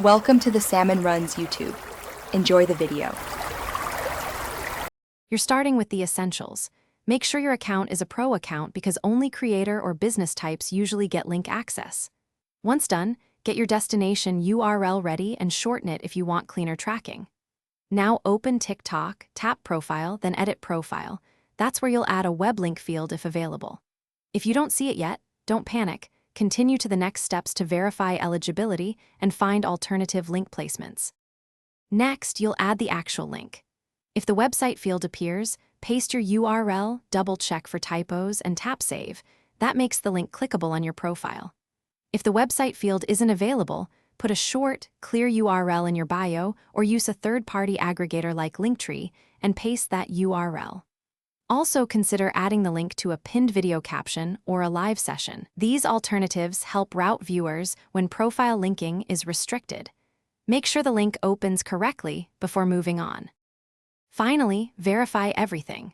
Welcome to the Salmon Runs YouTube. Enjoy the video. You're starting with the essentials. Make sure your account is a pro account because only creator or business types usually get link access. Once done, get your destination URL ready and shorten it if you want cleaner tracking. Now open TikTok, tap Profile, then Edit Profile. That's where you'll add a web link field if available. If you don't see it yet, don't panic. Continue to the next steps to verify eligibility and find alternative link placements. Next, you'll add the actual link. If the website field appears, paste your URL, double-check for typos, and tap Save. That makes the link clickable on your profile. If the website field isn't available, put a short, clear URL in your bio or use a third-party aggregator like Linktree and paste that URL. Also consider adding the link to a pinned video caption or a live session. These alternatives help route viewers when profile linking is restricted. Make sure the link opens correctly before moving on. Finally, verify everything.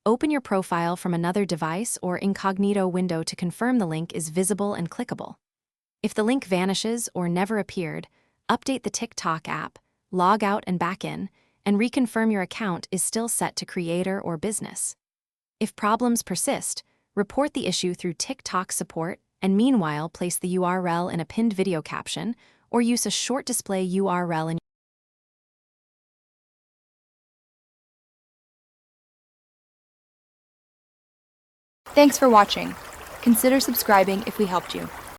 Open your profile from another device or incognito window to confirm the link is visible and clickable. If the link vanishes or never appeared, update the TikTok app, log out and back in, and reconfirm your account is still set to creator or business. If problems persist, report the issue through TikTok support and meanwhile place the URL in a pinned video caption or use a short display URL in. Thanks for watching. Consider subscribing if we helped you.